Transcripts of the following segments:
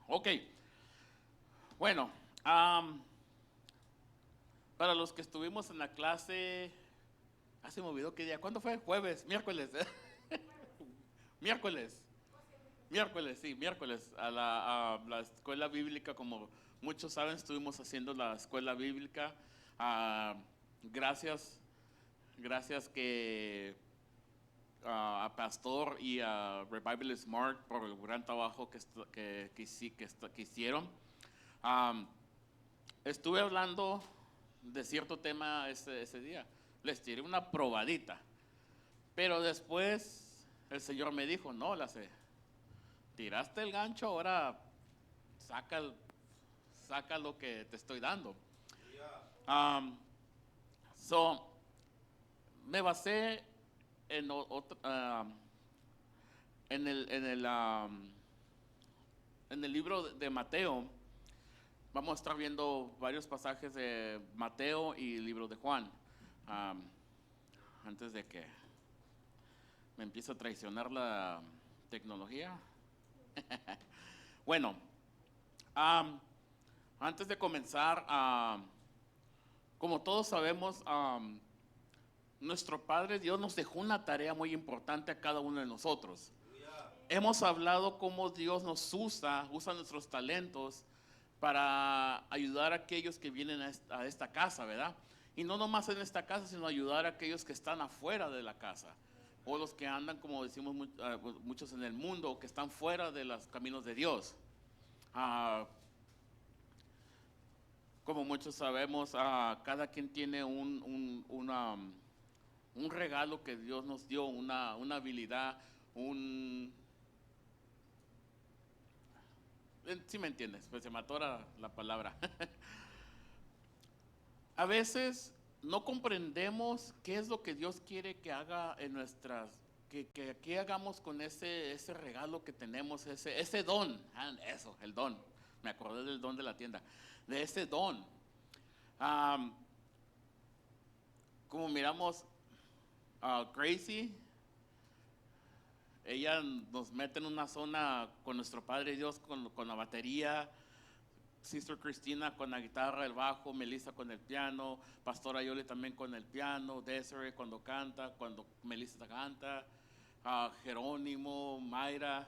Ok, bueno, am, para los que estuvimos en la clase, se me olvidó qué día, ¿cuándo fue? Jueves, miércoles, miércoles, miércoles, sí, miércoles, a la escuela bíblica, como muchos saben, estuvimos haciendo la escuela bíblica. Ah, gracias, gracias a Pastor y a Revival Smart por el gran trabajo que hicieron. Am, Estuve hablando de cierto tema ese día. Les tiré una probadita. Pero después el Señor me dijo, no, tiraste el gancho, ahora saca, saca lo que te estoy dando. Um, so, Me basé en, en en el libro de Mateo. Vamos a estar viendo varios pasajes de Mateo y el libro de Juan. Um, Antes de que me empiece a traicionar la tecnología. Bueno, um, antes de comenzar, como todos sabemos, nuestro Padre Dios nos dejó una tarea muy importante a cada uno de nosotros. Hemos hablado cómo Dios nos usa nuestros talentos para ayudar a aquellos que vienen a esta casa, ¿verdad? Y no nomás en esta casa, sino ayudar a aquellos que están afuera de la casa. O los que andan, como decimos muchos en el mundo, o que están fuera de los caminos de Dios. Ah, como muchos sabemos, cada quien tiene un regalo que Dios nos dio, una habilidad, un... Si me entiendes, pues se me atora la palabra. A veces no comprendemos qué es lo que Dios quiere que haga en que hagamos con ese regalo que tenemos, ese don. Eso, el don. Me acordé del don de la tienda, de ese don. Am, Como miramos a Gracie, ella nos mete en una zona con nuestro Padre Dios, con la batería. Sister Cristina con la guitarra, el bajo, Melissa con el piano, Pastora Yoli también con el piano, Desiree cuando canta, cuando Melissa canta, Jerónimo, Mayra,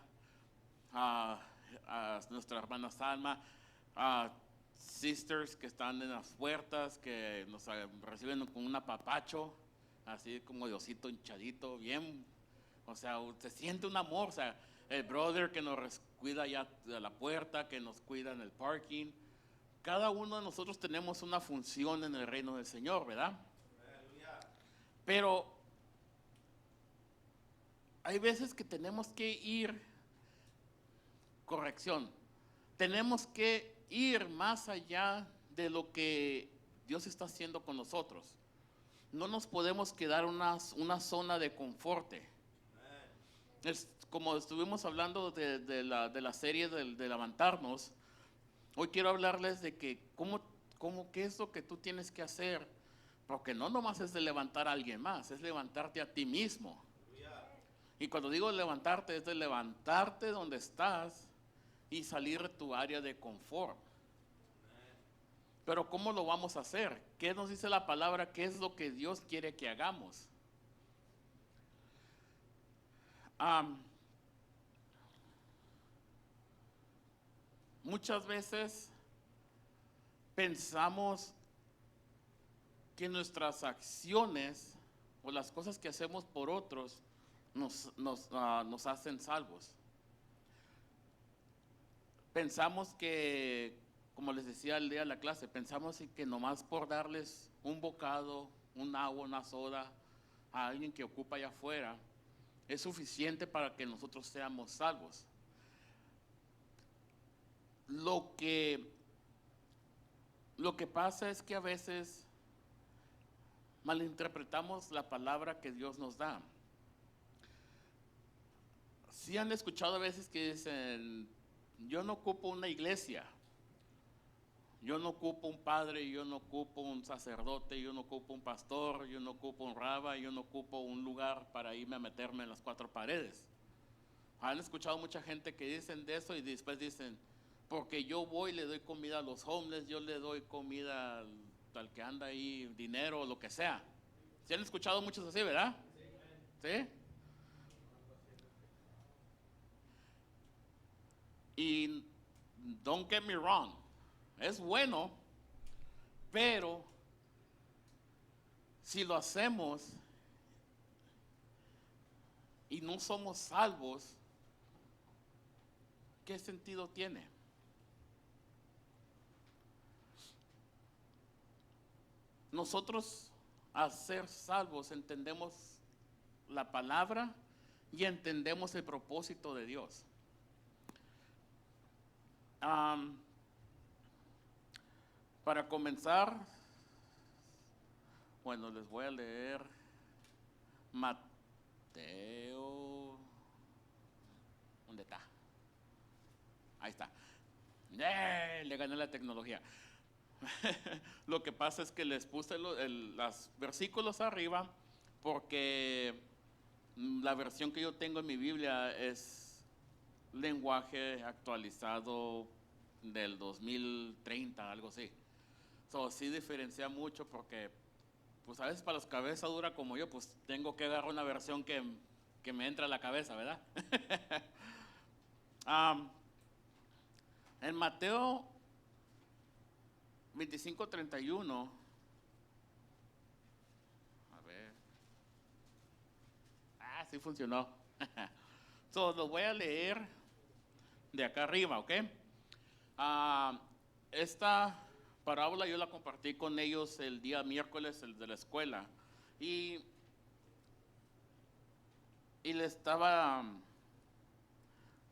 a nuestra hermana Salma, a sisters que están en las puertas, que nos reciben con un apapacho, así como de osito hinchadito, bien, o sea, se siente un amor, o sea, el brother que nos cuida ya de la puerta, que nos cuida en el parking. Cada uno de nosotros tenemos una función en el reino del Señor, ¿verdad? Pero hay veces que tenemos que ir, corrección, tenemos que ir más allá de lo que Dios está haciendo con nosotros. No nos podemos quedar en una zona de confort. Como estuvimos hablando de la serie de levantarnos, hoy quiero hablarles de que qué es lo que tú tienes que hacer, porque no nomás es de levantar a alguien más, es levantarte a ti mismo. Y cuando digo levantarte, es de levantarte donde estás y salir de tu área de confort. Pero ¿cómo lo vamos a hacer? ¿Qué nos dice la palabra? ¿Qué es lo que Dios quiere que hagamos? Am, Muchas veces pensamos que nuestras acciones o las cosas que hacemos por otros nos hacen salvos. Pensamos que, como les decía el día de la clase, pensamos que nomás por darles un bocado, un agua, una soda a alguien que ocupa allá afuera, es suficiente para que nosotros seamos salvos. Lo que, lo que pasa es que a veces malinterpretamos la palabra que Dios nos da. Si han escuchado a veces que dicen, yo no ocupo una iglesia, yo no ocupo un padre, yo no ocupo un sacerdote, yo no ocupo un pastor, yo no ocupo un raba, yo no ocupo un lugar para irme a meterme en las cuatro paredes. Han escuchado mucha gente que dicen de eso y después dicen, porque yo voy y le doy comida a los homeless, yo le doy comida al que anda ahí, dinero, lo que sea. ¿Sí han escuchado muchos así, verdad? ¿Sí? Y don't get me wrong, es bueno, pero si lo hacemos y no somos salvos, ¿qué sentido tiene? Nosotros, al ser salvos, entendemos la palabra y entendemos el propósito de Dios. Para comenzar, bueno, les voy a leer Mateo. ¿Dónde está? Ahí está. Le gané la tecnología. Lo que pasa es que les puse los versículos arriba porque la versión que yo tengo en mi Biblia es lenguaje actualizado del 2030, algo así. So, sí diferencia mucho porque, pues a veces para los cabezas dura como yo, pues tengo que agarrar una versión que me entra a la cabeza, ¿verdad? En Mateo 25:31, a ver, sí funcionó. So, lo voy a leer de acá arriba, ¿ok? Esta parábola yo la compartí con ellos el día miércoles, el de la escuela, y le estaba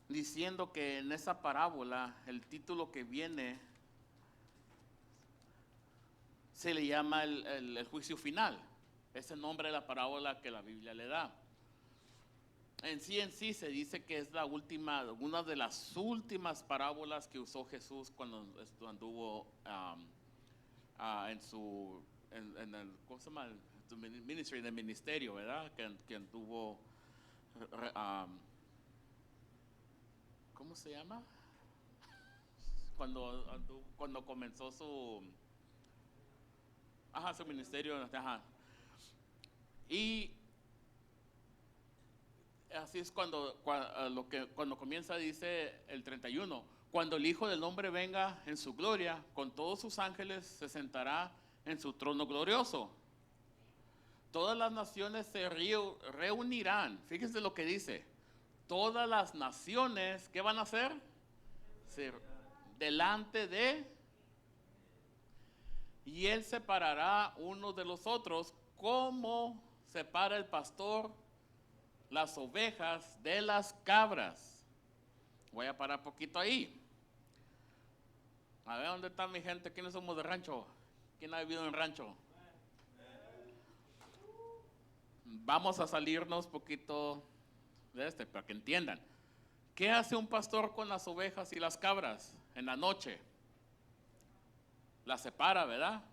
diciendo que en esa parábola el título que viene se le llama el juicio final. Ese nombre de la parábola que la Biblia le da. En sí se dice que es la última, una de las últimas parábolas que usó Jesús cuando anduvo en el, ¿cómo se llama? En el ministerio, ¿verdad? Que anduvo, ¿cómo se llama? Cuando comenzó su ministerio, ajá. Y así es cuando comienza, dice el 31, cuando el Hijo del Hombre venga en su gloria, con todos sus ángeles, se sentará en su trono glorioso. Todas las naciones se reunirán. Fíjense lo que dice. Todas las naciones, ¿qué van a hacer? Delante de... Y él separará unos de los otros, como separa el pastor las ovejas de las cabras. Voy a parar poquito ahí. A ver, ¿dónde está mi gente? ¿Quiénes somos de rancho? ¿Quién ha vivido en rancho? Vamos a salirnos poquito de para que entiendan. ¿Qué hace un pastor con las ovejas y las cabras en la noche? Las separa, ¿verdad?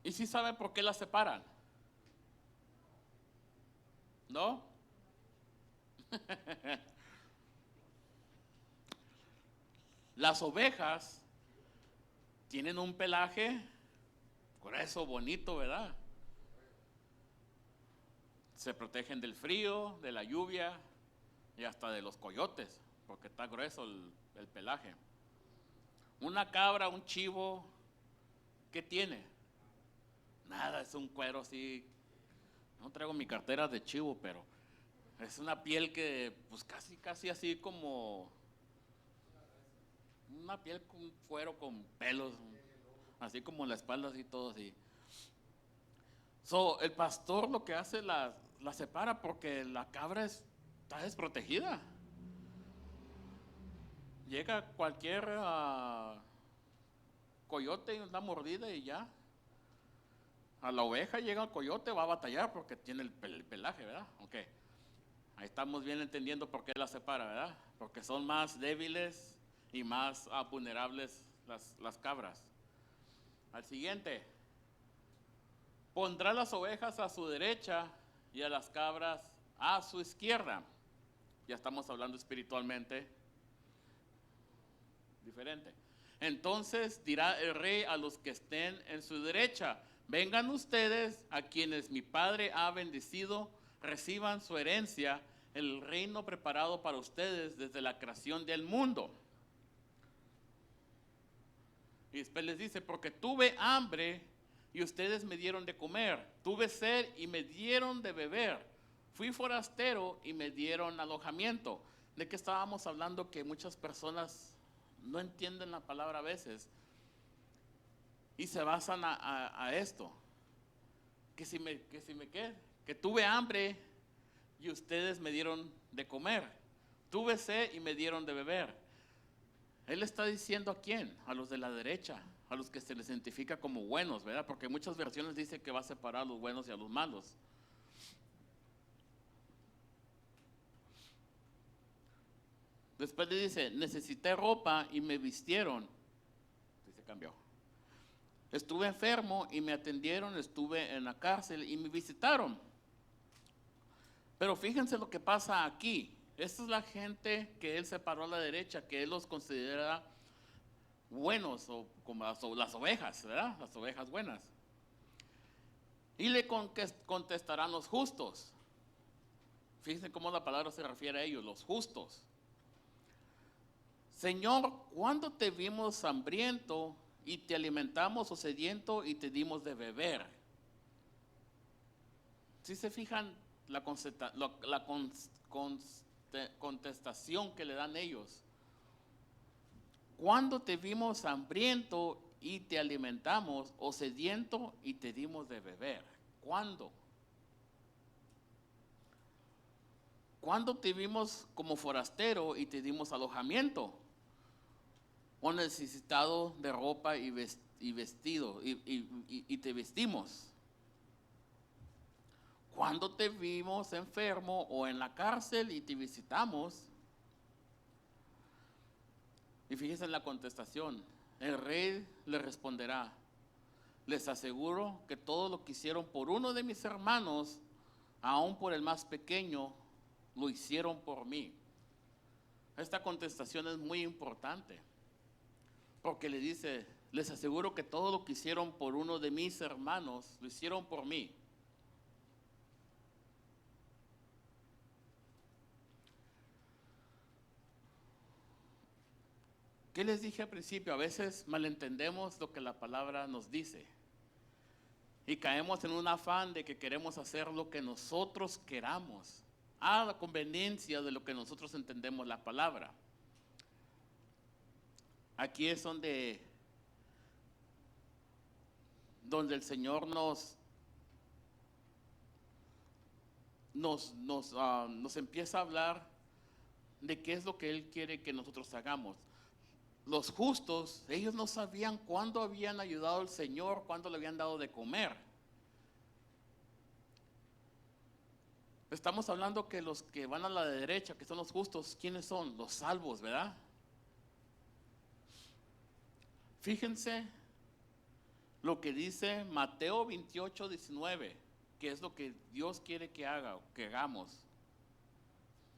¿Y si saben por qué las separan? ¿No? Las ovejas tienen un pelaje grueso, bonito, ¿verdad? Se protegen del frío, de la lluvia y hasta de los coyotes, porque está grueso el pelaje. Una cabra, un chivo, ¿qué tiene? Nada, es un cuero así. No traigo mi cartera de chivo, pero es una piel que, pues casi así como una piel con cuero con pelos, así como en la espalda, así todo así. So, el pastor lo que hace la separa porque la cabra está desprotegida. Llega cualquier coyote y da mordida y ya. A la oveja llega el coyote, va a batallar porque tiene el pelaje, ¿verdad? Ok. Ahí estamos bien entendiendo por qué la separa, ¿verdad? Porque son más débiles y más vulnerables las cabras. Al siguiente. Pondrá las ovejas a su derecha y a las cabras a su izquierda. Ya estamos hablando espiritualmente diferente. Entonces dirá el rey a los que estén en su derecha: vengan ustedes, a quienes mi Padre ha bendecido, reciban su herencia, el reino preparado para ustedes desde la creación del mundo. Y después les dice: porque tuve hambre y ustedes me dieron de comer, tuve sed y me dieron de beber, fui forastero y me dieron alojamiento. ¿De qué estábamos hablando? Que muchas personas no entienden la palabra a veces y se basan a esto. Que tuve hambre y ustedes me dieron de comer, tuve sed y me dieron de beber. Él está diciendo ¿a quién? A los de la derecha, a los que se les identifica como buenos, ¿verdad? Porque muchas versiones dicen que va a separar a los buenos y a los malos. Después le dice: necesité ropa y me vistieron. Y se cambió. Estuve enfermo y me atendieron, estuve en la cárcel y me visitaron. Pero fíjense lo que pasa aquí. Esta es la gente que él separó a la derecha, que él los considera buenos, o como las ovejas, ¿verdad? Las ovejas buenas. Y le contestarán los justos. Fíjense cómo la palabra se refiere a ellos, los justos. Señor, ¿cuándo te vimos hambriento y te alimentamos, o sediento y te dimos de beber? Si se fijan la contestación que le dan ellos. ¿Cuándo te vimos hambriento y te alimentamos, o sediento y te dimos de beber? ¿Cuándo? ¿Cuándo te vimos como forastero y te dimos alojamiento? ¿O necesitado de ropa y vestido y te vestimos? ¿Cuándo te vimos enfermo o en la cárcel y te visitamos? Y fíjense en la contestación. El rey le responderá: les aseguro que todo lo que hicieron por uno de mis hermanos, aún por el más pequeño, lo hicieron por mí. Esta contestación es muy importante, porque le dice: les aseguro que todo lo que hicieron por uno de mis hermanos, lo hicieron por mí. ¿Qué les dije al principio? A veces malentendemos lo que la palabra nos dice y caemos en un afán de que queremos hacer lo que nosotros queramos, a la conveniencia de lo que nosotros entendemos la palabra. Aquí es donde el Señor nos empieza a hablar de qué es lo que Él quiere que nosotros hagamos. Los justos, ellos no sabían cuándo habían ayudado al Señor, cuándo le habían dado de comer. Estamos hablando que los que van a la derecha, que son los justos, ¿quiénes son? Los salvos, ¿verdad? Fíjense lo que dice Mateo 28:19, que es lo que Dios quiere que hagamos.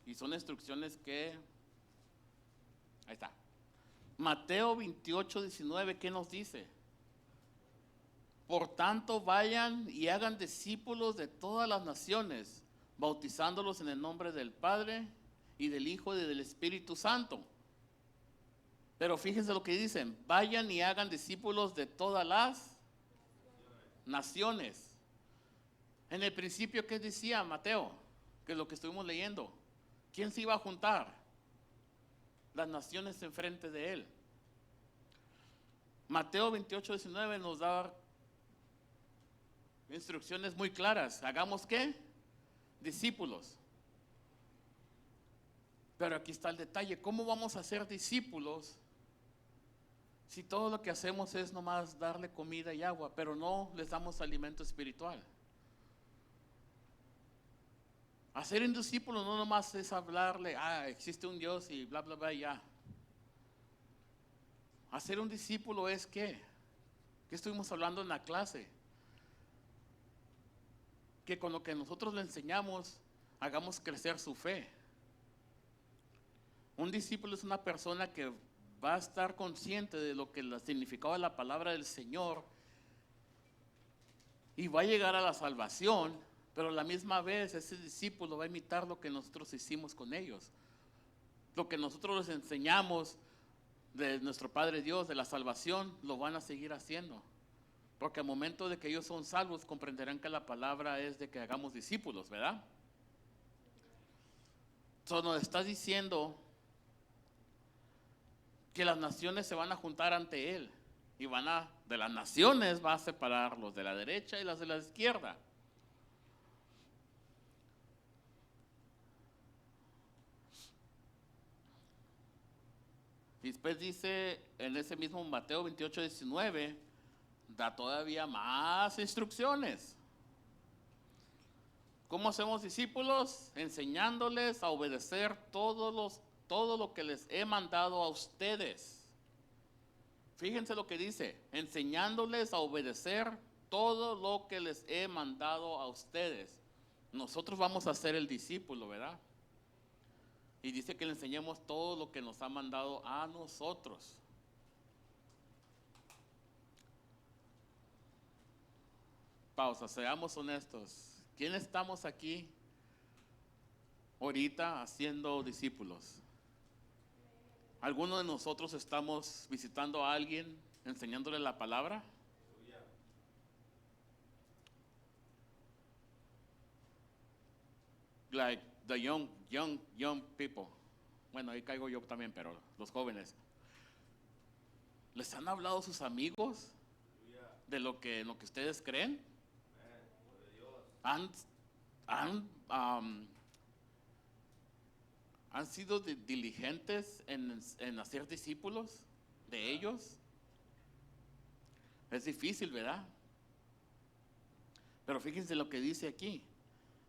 Y son instrucciones que, ahí está. Mateo 28:19, ¿qué nos dice? Por tanto, vayan y hagan discípulos de todas las naciones, bautizándolos en el nombre del Padre y del Hijo y del Espíritu Santo. Pero fíjense lo que dicen: vayan y hagan discípulos de todas las naciones. En el principio, ¿qué decía Mateo? Que es lo que estuvimos leyendo. ¿Quién se iba a juntar? Las naciones enfrente de él. Mateo 28:19 nos da instrucciones muy claras. ¿Hagamos qué? Discípulos. Pero aquí está el detalle: ¿cómo vamos a ser discípulos si todo lo que hacemos es nomás darle comida y agua, pero no les damos alimento espiritual? Hacer un discípulo no nomás es hablarle, existe un Dios y bla, bla, bla, ya. Hacer un discípulo es ¿qué? ¿Qué estuvimos hablando en la clase? Que con lo que nosotros le enseñamos, hagamos crecer su fe. Un discípulo es una persona que va a estar consciente de lo que el significado de la palabra del Señor y va a llegar a la salvación, pero a la misma vez ese discípulo va a imitar lo que nosotros hicimos con ellos. Lo que nosotros les enseñamos de nuestro Padre Dios, de la salvación, lo van a seguir haciendo. Porque al momento de que ellos son salvos, comprenderán que la palabra es de que hagamos discípulos, ¿verdad? Entonces nos está diciendo que las naciones se van a juntar ante Él. Y de las naciones va a separar los de la derecha y las de la izquierda. Y después dice en ese mismo Mateo 28, 19, da todavía más instrucciones. ¿Cómo hacemos discípulos? Enseñándoles a obedecer todo lo que les he mandado a ustedes. Fíjense lo que dice, enseñándoles a obedecer todo lo que les he mandado a ustedes. Nosotros vamos a ser el discípulo, ¿verdad? Y dice que le enseñemos todo lo que nos ha mandado a nosotros. Pausa, seamos honestos. ¿Quién estamos aquí ahorita haciendo discípulos? ¿Alguno de nosotros estamos visitando a alguien, enseñándole la palabra? Like the young people. Bueno, ahí caigo yo también, pero los jóvenes. ¿Les han hablado sus amigos de lo que ustedes creen? ¿Han sido diligentes en hacer discípulos de ellos? Es difícil, ¿verdad? Pero fíjense lo que dice aquí.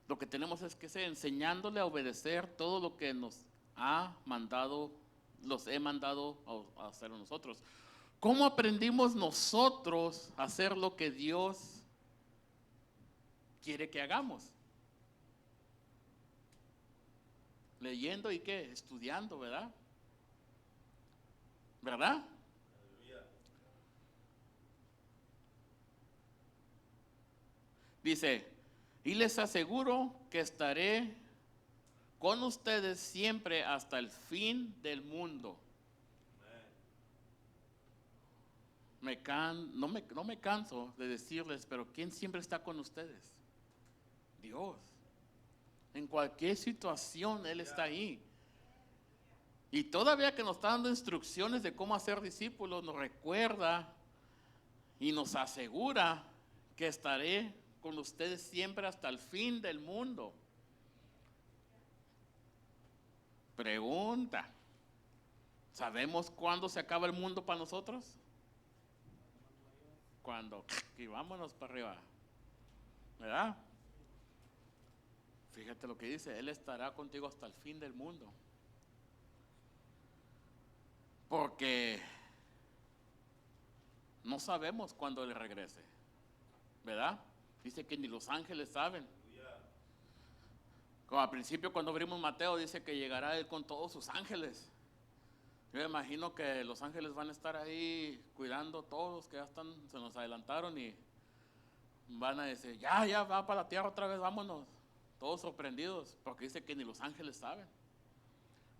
Lo que tenemos es que ser enseñándole a obedecer todo lo que nos ha mandado, los he mandado a hacer a nosotros. ¿Cómo aprendimos nosotros a hacer lo que Dios quiere que hagamos? Leyendo y qué, estudiando, ¿verdad? ¿Verdad? Dice, y les aseguro que estaré con ustedes siempre hasta el fin del mundo. No me canso de decirles, pero ¿quién siempre está con ustedes? Dios. En cualquier situación Él está ahí. Y todavía que nos está dando instrucciones de cómo hacer discípulos, nos recuerda y nos asegura que estaré con ustedes siempre hasta el fin del mundo. Pregunta, ¿sabemos cuándo se acaba el mundo para nosotros? Cuando, y vámonos para arriba, ¿verdad? Fíjate lo que dice, Él estará contigo hasta el fin del mundo. Porque no sabemos cuándo Él regrese, ¿verdad? Dice que ni los ángeles saben. Como al principio cuando abrimos Mateo dice que llegará Él con todos sus ángeles. Yo me imagino que los ángeles van a estar ahí cuidando a todos que ya se nos adelantaron y van a decir, ya va para la tierra otra vez, vámonos. Todos sorprendidos, porque dice que ni los ángeles saben.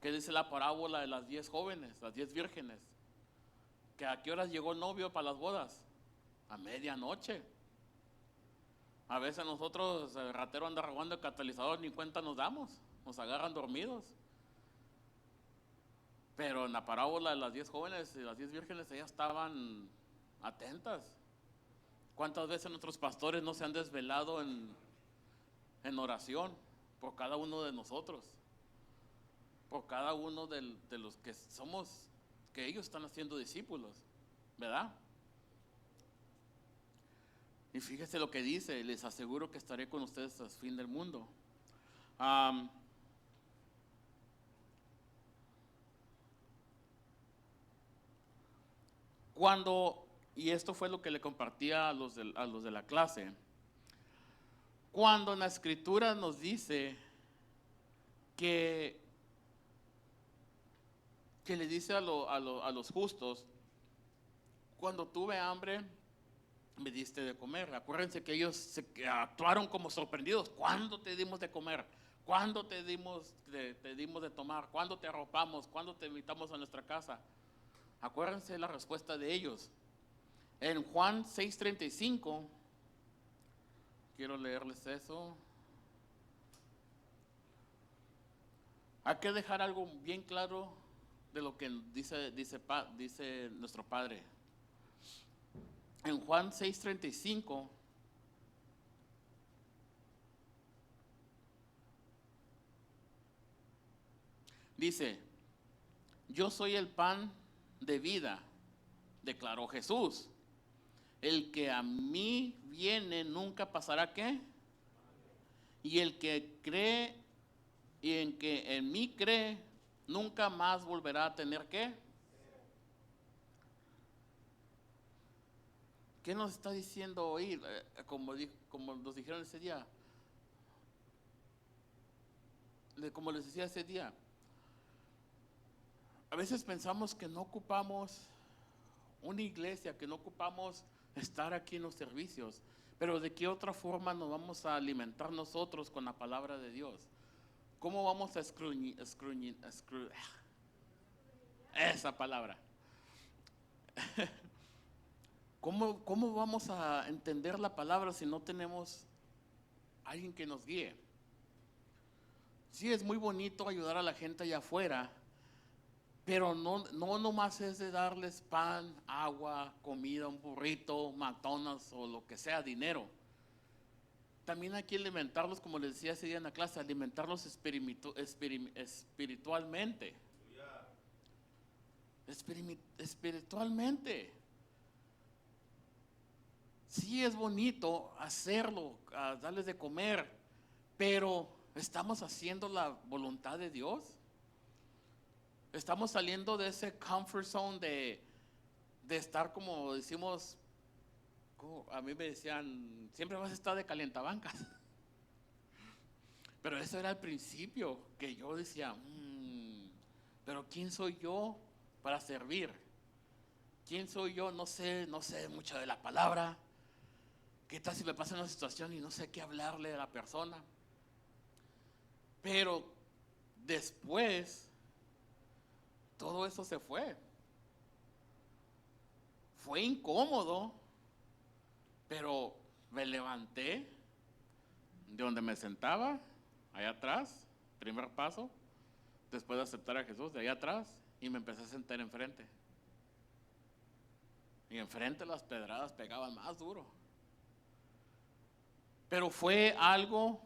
¿Qué dice la parábola de las 10 jóvenes, las 10 vírgenes? ¿Que a qué horas llegó el novio para las bodas? A medianoche. A veces nosotros, el ratero anda robando el catalizador, ni cuenta nos damos, nos agarran dormidos. Pero en la parábola de las 10 jóvenes y las 10 vírgenes, ellas estaban atentas. ¿Cuántas veces nuestros pastores no se han desvelado en oración por cada uno de nosotros? Por cada uno de los que somos, que ellos están haciendo discípulos, ¿verdad? Y fíjese lo que dice, les aseguro que estaré con ustedes hasta el fin del mundo. Y esto fue lo que le compartía a los de la clase, cuando en la escritura nos dice que que le dice a los justos, cuando tuve hambre, me diste de comer. Acuérdense que ellos actuaron como sorprendidos. ¿Cuándo te dimos de comer? ¿Cuándo te dimos de tomar? ¿Cuándo te arropamos? ¿Cuándo te invitamos a nuestra casa? Acuérdense la respuesta de ellos. En Juan 6:35, quiero leerles eso. Hay que dejar algo bien claro de lo que dice nuestro Padre. En Juan 6:35 dice, yo soy el pan de vida, declaró Jesús. El que a mí viene nunca pasará ¿qué? Y el que cree y en que en mí cree nunca más volverá a tener ¿qué? ¿Qué nos está diciendo hoy? Como nos dijeron ese día, como les decía ese día, a veces pensamos que no ocupamos una iglesia, que no ocupamos estar aquí en los servicios, pero ¿de qué otra forma nos vamos a alimentar nosotros con la palabra de Dios? ¿Cómo vamos a esa palabra? ¿Cómo vamos a entender la palabra si no tenemos alguien que nos guíe? Sí, es muy bonito ayudar a la gente allá afuera, pero no nomás es de darles pan, agua, comida, un burrito, McDonald's o lo que sea, dinero. También hay que alimentarlos, como les decía ese día en la clase, alimentarlos espiritualmente. Espiritualmente. Sí es bonito hacerlo, darles de comer, pero ¿estamos haciendo la voluntad de Dios? Estamos saliendo de ese comfort zone de estar, como decimos, a mí me decían, siempre vas a estar de calientabancas. Pero eso era al principio, que yo decía, pero ¿quién soy yo para servir? ¿Quién soy yo? No sé mucho de la palabra. ¿Qué tal si me pasa una situación y no sé qué hablarle a la persona? Pero después, todo eso se fue. Fue incómodo, pero me levanté de donde me sentaba, allá atrás, primer paso, después de aceptar a Jesús, de allá atrás, y me empecé a sentar enfrente. Y enfrente las pedradas pegaban más duro. Pero fue algo,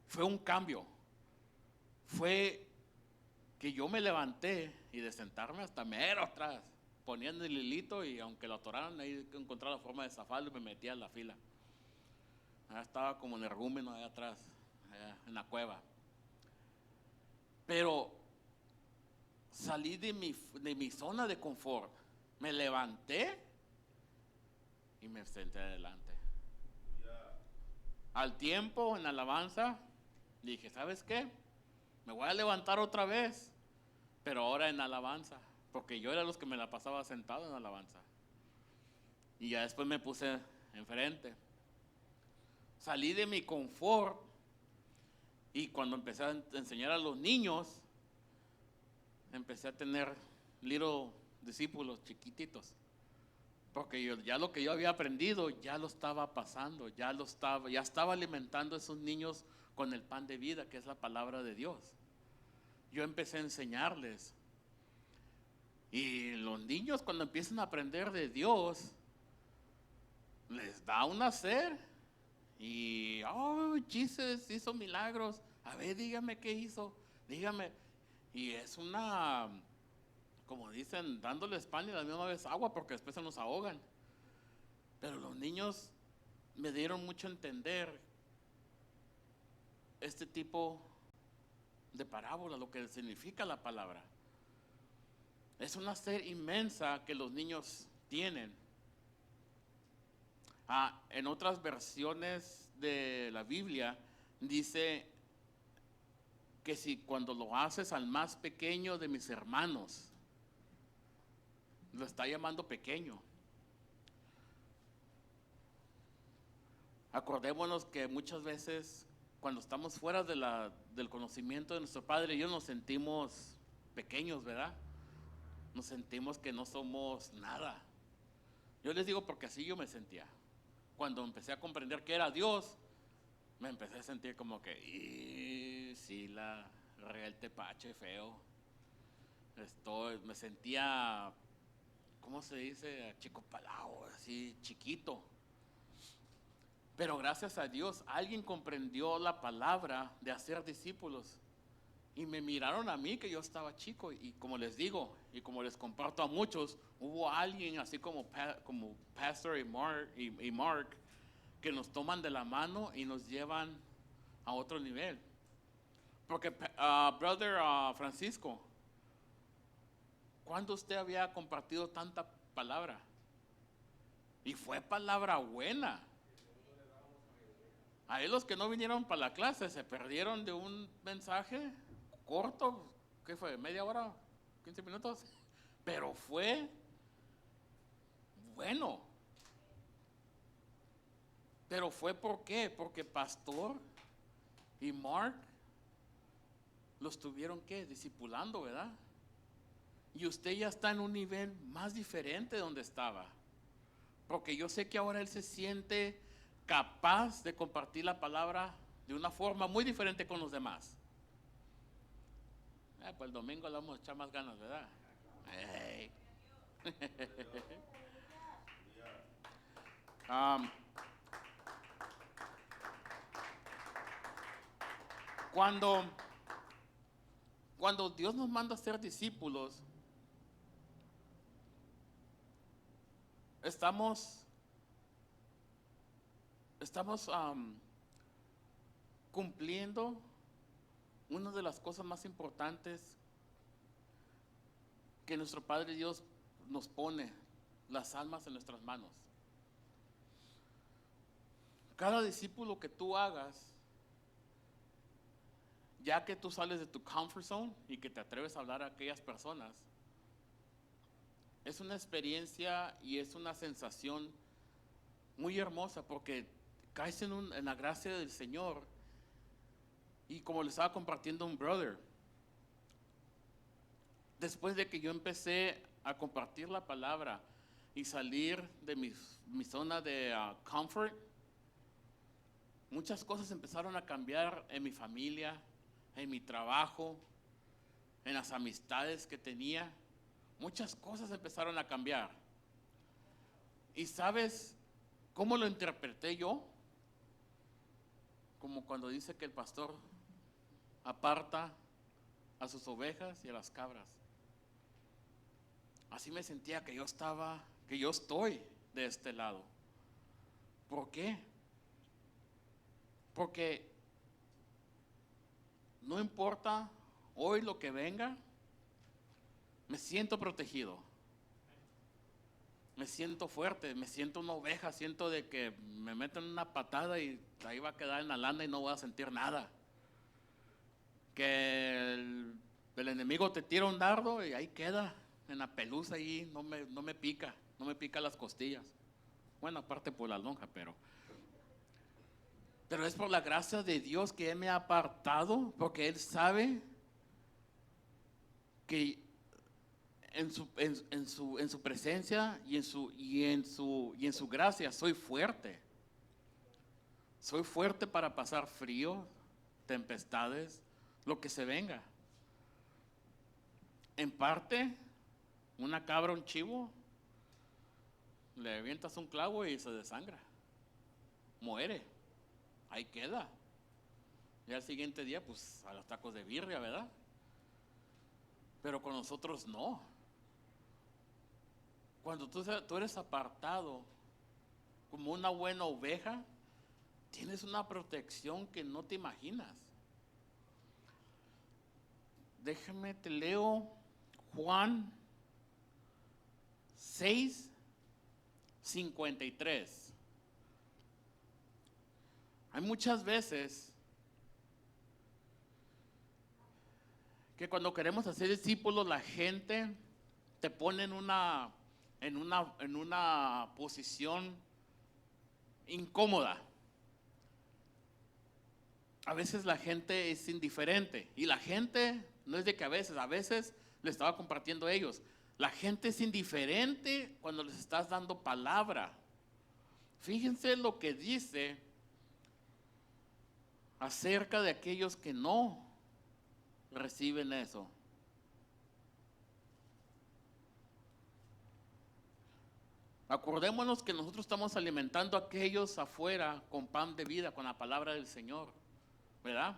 fue un cambio. Fue que yo me levanté y de sentarme hasta mero atrás, poniendo el hilito y aunque lo atoraran, ahí encontraba la forma de zafarlo y me metía en la fila. Allá estaba como energúmeno allá atrás, allá en la cueva. Pero salí de mi zona de confort, me levanté y me senté adelante. Al tiempo, en alabanza, dije, ¿sabes qué? Me voy a levantar otra vez, pero ahora en alabanza, porque yo era los que me la pasaba sentado en alabanza. Y ya después me puse enfrente. Salí de mi confort y cuando empecé a enseñar a los niños, empecé a tener little discípulos chiquititos. Porque ya lo que yo había aprendido, ya lo estaba pasando, ya estaba alimentando a esos niños con el pan de vida, que es la palabra de Dios. Yo empecé a enseñarles. Y los niños cuando empiezan a aprender de Dios, les da una sed. Y, Jesús hizo milagros. A ver, dígame qué hizo. Dígame. Y es como dicen, dándoles pan y a la misma vez agua, porque después se nos ahogan. Pero los niños me dieron mucho a entender este tipo de parábola, lo que significa la palabra. Es una sed inmensa que los niños tienen. En otras versiones de la Biblia dice que si cuando lo haces al más pequeño de mis hermanos, lo está llamando pequeño. Acordémonos que muchas veces cuando estamos fuera del conocimiento de nuestro Padre Dios nos sentimos pequeños, ¿verdad? Nos sentimos que no somos nada. Yo les digo porque así yo me sentía. Cuando empecé a comprender que era Dios, me empecé a sentir como que, sí, la regué el tepache feo. Me sentía, ¿cómo se dice? Chico palao, así chiquito. Pero gracias a Dios, alguien comprendió la palabra de hacer discípulos. Y me miraron a mí que yo estaba chico. Y como les digo, y como les comparto a muchos, hubo alguien así como Pastor y Mark, que nos toman de la mano y nos llevan a otro nivel. Porque, Brother Francisco, ¿cuándo usted había compartido tanta palabra? Y fue palabra buena. Ahí los que no vinieron para la clase se perdieron de un mensaje corto, ¿qué fue? ¿Media hora? ¿15 minutos? Pero fue bueno. Pero fue ¿por qué? Porque Pastor y Mark los tuvieron ¿qué? Discipulando, ¿verdad? Y usted ya está en un nivel más diferente de donde estaba. Porque yo sé que ahora él se siente capaz de compartir la palabra de una forma muy diferente con los demás. Pues el domingo le vamos a echar más ganas, ¿verdad? Hey. Cuando Dios nos manda a ser discípulos, estamos cumpliendo una de las cosas más importantes que nuestro Padre Dios nos pone, las almas en nuestras manos. Cada discípulo que tú hagas, ya que tú sales de tu comfort zone y que te atreves a hablar a aquellas personas, es una experiencia y es una sensación muy hermosa porque caes en la gracia del Señor. Y como le estaba compartiendo un brother, después de que yo empecé a compartir la palabra y salir de mi zona de comfort, muchas cosas empezaron a cambiar en mi familia, en mi trabajo, en las amistades que tenía. Muchas cosas empezaron a cambiar. ¿Y sabes cómo lo interpreté yo? Como cuando dice que el pastor aparta a sus ovejas y a las cabras. Así me sentía que yo estoy de este lado. ¿Por qué? Porque no importa hoy lo que venga, me siento protegido. Me siento fuerte, me siento una oveja, siento de que me meten una patada y ahí va a quedar en la lana y no voy a sentir nada. Que el enemigo te tira un dardo y ahí queda, en la pelusa ahí, no me pica las costillas. Bueno, aparte por la lonja, pero es por la gracia de Dios que Él me ha apartado, porque Él sabe que en su presencia y en su gracia soy fuerte. Soy fuerte para pasar frío, tempestades, lo que se venga. En parte, una cabra, un chivo, le avientas un clavo y se desangra. Muere. Ahí queda. Y al siguiente día, pues a los tacos de birria, ¿verdad? Pero con nosotros no. Cuando tú eres apartado como una buena oveja, tienes una protección que no te imaginas. Déjame, te leo Juan 6:53. Hay muchas veces que cuando queremos hacer discípulos, la gente te pone en una posición incómoda. A veces la gente es indiferente, y la gente no es de que a veces le estaba compartiendo a ellos. La gente es indiferente cuando les estás dando palabra. Fíjense lo que dice acerca de aquellos que no reciben eso. Acordémonos que nosotros estamos alimentando a aquellos afuera con pan de vida, con la palabra del Señor, ¿verdad?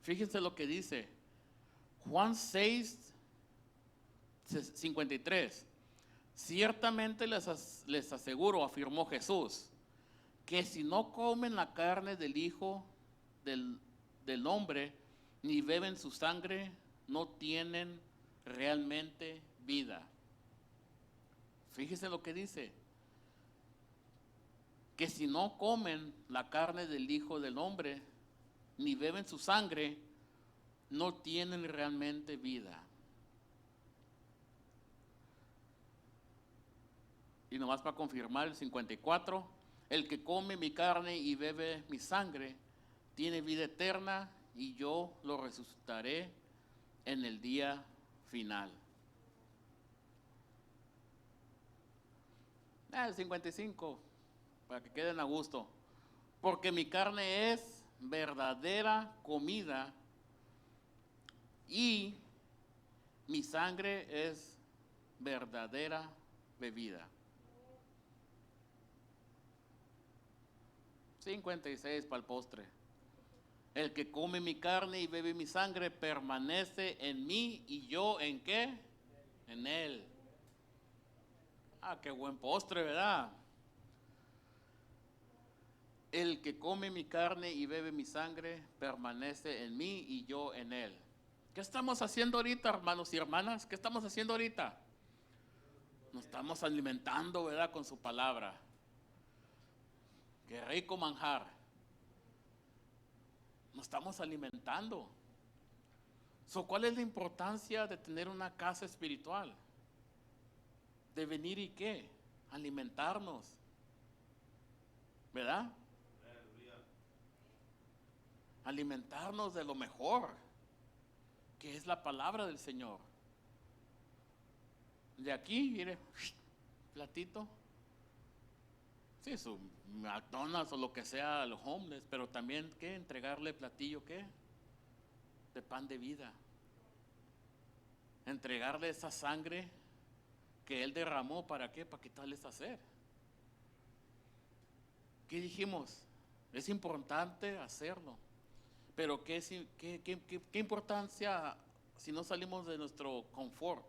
Fíjense lo que dice Juan 6:53. Ciertamente les aseguro, afirmó Jesús, que si no comen la carne del Hijo del Hombre, ni beben su sangre, no tienen realmente vida. Fíjese lo que dice, que si no comen la carne del Hijo del Hombre, ni beben su sangre, no tienen realmente vida. Y nomás para confirmar el 54, el que come mi carne y bebe mi sangre, tiene vida eterna, y yo lo resucitaré en el día final. El 55, para que queden a gusto. Porque mi carne es verdadera comida y mi sangre es verdadera bebida. 56 para el postre. El que come mi carne y bebe mi sangre permanece en mí, y yo ¿en qué? En él. Qué buen postre, ¿verdad? El que come mi carne y bebe mi sangre permanece en mí y yo en él. ¿Qué estamos haciendo ahorita, hermanos y hermanas? ¿Qué estamos haciendo ahorita? Nos estamos alimentando, ¿verdad? Con su palabra. Qué rico manjar. Nos estamos alimentando. ¿Cuál es la importancia de tener una casa espiritual? De venir y qué? Alimentarnos. ¿Verdad? Alimentarnos de lo mejor, que es la palabra del Señor. De aquí, mire, platito. Sí, su McDonald's o lo que sea a los homeless, pero también, ¿qué? Entregarle platillo, ¿qué? De pan de vida. Entregarle esa sangre que Él derramó, ¿para qué? Para quitarles esa sed. ¿Qué dijimos? Es importante hacerlo. Pero ¿qué importancia si no salimos de nuestro confort?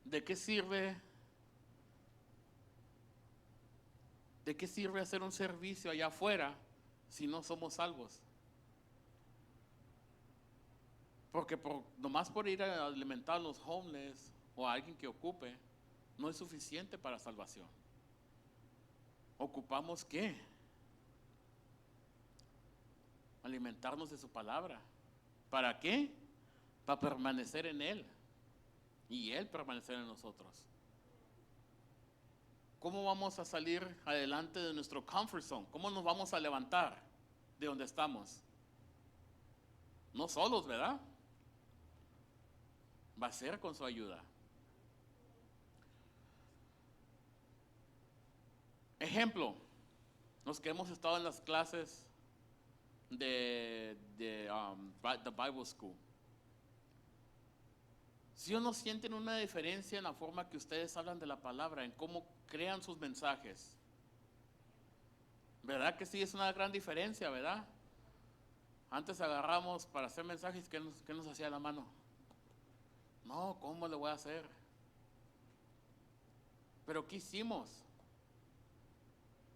¿De qué sirve hacer un servicio allá afuera si no somos salvos? Porque nomás por ir a alimentar a los homeless o a alguien que ocupe, no es suficiente para salvación. ¿Ocupamos qué? Alimentarnos de su palabra. ¿Para qué? Para permanecer en Él y Él permanecer en nosotros. ¿Cómo vamos a salir adelante de nuestro comfort zone? ¿Cómo nos vamos a levantar de donde estamos? No solos, ¿verdad? Va a ser con su ayuda. Ejemplo, los que hemos estado en las clases de The Bible School. ¿Sí o no sienten una diferencia en la forma que ustedes hablan de la palabra, en cómo crean sus mensajes? ¿Verdad que sí? Es una gran diferencia, ¿verdad? Antes agarramos para hacer mensajes, ¿qué nos hacía la mano? No, ¿cómo le voy a hacer? Pero ¿qué hicimos?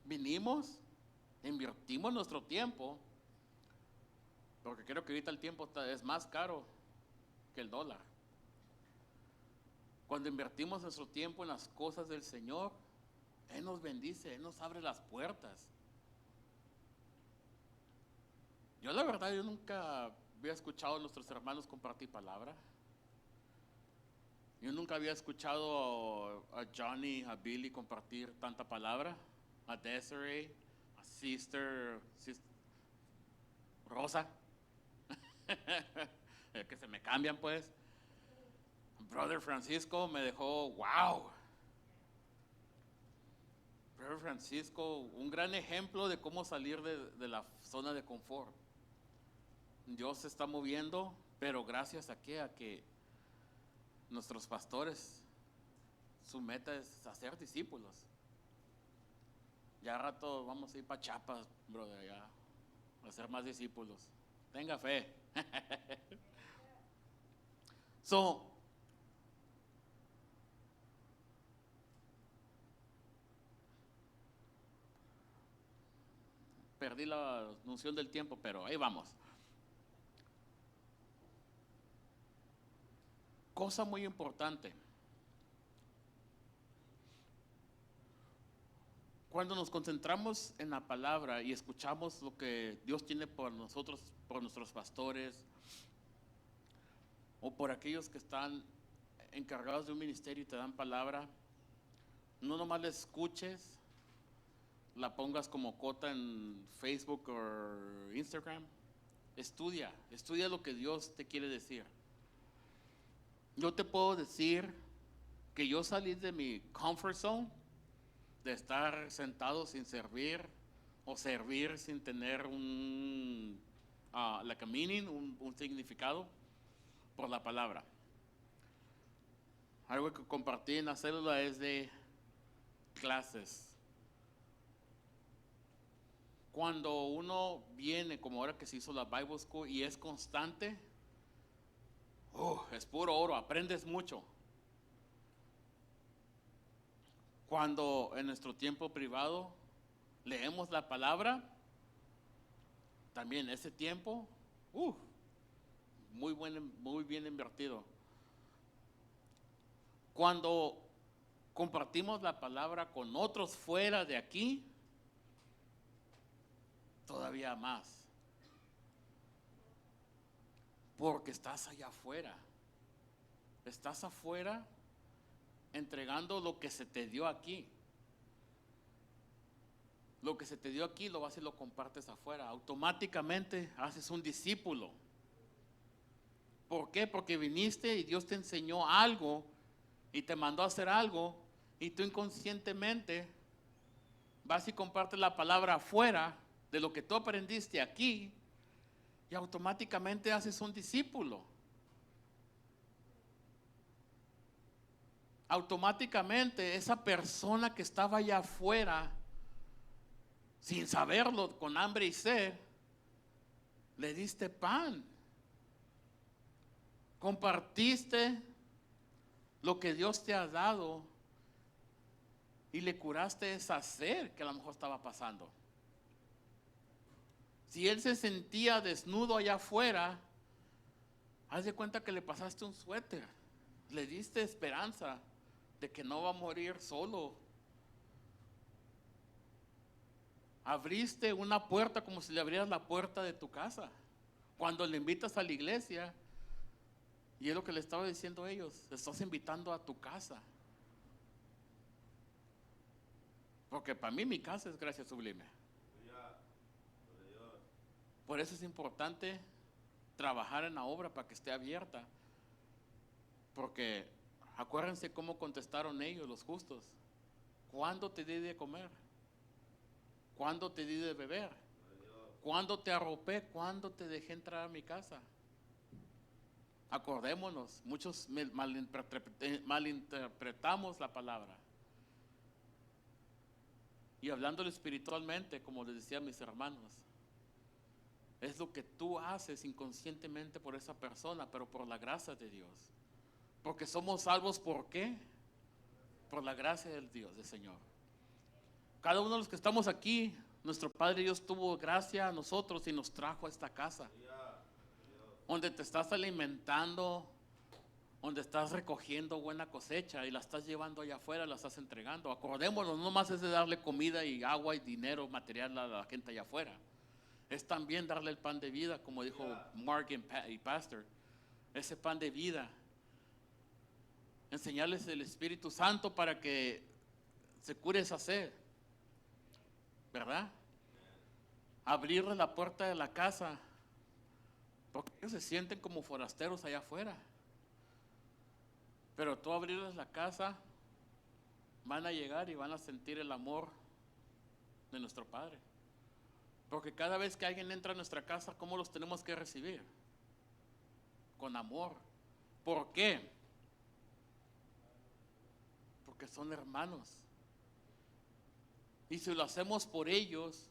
Vinimos, invertimos nuestro tiempo, porque creo que ahorita el tiempo es más caro que el dólar. Cuando invertimos nuestro tiempo en las cosas del Señor, Él nos bendice, Él nos abre las puertas. Yo la verdad, yo nunca había escuchado a nuestros hermanos compartir palabra. Yo nunca había escuchado a Johnny, a Billy compartir tanta palabra, a Desiree, a Sister Rosa, que se me cambian pues. Brother Francisco me dejó, wow. Brother Francisco, un gran ejemplo de cómo salir de la zona de confort. Dios se está moviendo, pero gracias a que nuestros pastores, su meta es hacer discípulos. Ya a rato vamos a ir para Chiapas, brother, ya, a hacer más discípulos. Tenga fe. Perdí la noción del tiempo, pero ahí vamos. Cosa muy importante. Cuando nos concentramos en la palabra y escuchamos lo que Dios tiene por nosotros, por nuestros pastores, o por aquellos que están encargados de un ministerio y te dan palabra, no nomás la escuches, la pongas como cota en Facebook o Instagram. Estudia lo que Dios te quiere decir. Yo te puedo decir que yo salí de mi comfort zone, de estar sentado sin servir o servir sin tener un like a meaning, un significado, por la palabra. Algo que compartí en la célula es de clases. Cuando uno viene, como ahora que se hizo la Bible School, y es constante, es puro oro, aprendes mucho. Cuando en nuestro tiempo privado leemos la palabra, también ese tiempo, muy bien invertido. Cuando compartimos la palabra con otros fuera de aquí, todavía más. Porque estás allá afuera. Estás afuera entregando lo que se te dio aquí. Lo que se te dio aquí lo vas y lo compartes afuera. Automáticamente haces un discípulo. ¿Por qué? Porque viniste y Dios te enseñó algo y te mandó a hacer algo y tú inconscientemente vas y compartes la palabra afuera de lo que tú aprendiste aquí y automáticamente haces un discípulo. Automáticamente esa persona que estaba allá afuera, sin saberlo, con hambre y sed, le diste pan. Compartiste lo que Dios te ha dado y le curaste esa sed que a lo mejor estaba pasando. Si él se sentía desnudo allá afuera, haz de cuenta que le pasaste un suéter, le diste esperanza de que no va a morir solo. Abriste una puerta como si le abrieras la puerta de tu casa. Cuando le invitas a la iglesia, y es lo que le estaba diciendo a ellos, le estás invitando a tu casa. Porque para mí mi casa es gracia sublime. Por eso es importante trabajar en la obra para que esté abierta. Porque acuérdense cómo contestaron ellos, los justos. ¿Cuándo te di de comer? ¿Cuándo te di de beber? ¿Cuándo te arropé? ¿Cuándo te dejé entrar a mi casa? Acordémonos, muchos malinterpretamos la palabra. Y hablándolo espiritualmente, como les decía a mis hermanos, es lo que tú haces inconscientemente por esa persona, pero por la gracia de Dios. Porque somos salvos, ¿por qué? Por la gracia del Dios, del Señor. Cada uno de los que estamos aquí, nuestro Padre Dios tuvo gracia a nosotros y nos trajo a esta casa. Donde te estás alimentando, donde estás recogiendo buena cosecha y la estás llevando allá afuera, la estás entregando. Acordémonos, no más es de darle comida y agua y dinero material a la gente allá afuera. Es también darle el pan de vida, como dijo Mark y Pastor. Ese pan de vida. Enseñarles el Espíritu Santo para que se cure esa sed, ¿verdad? Abrirles la puerta de la casa, porque ellos se sienten como forasteros allá afuera. Pero tú abrirles la casa, van a llegar y van a sentir el amor de nuestro Padre. Porque cada vez que alguien entra a nuestra casa, ¿cómo los tenemos que recibir? Con amor. ¿Por qué? Porque son hermanos. Y si lo hacemos por ellos,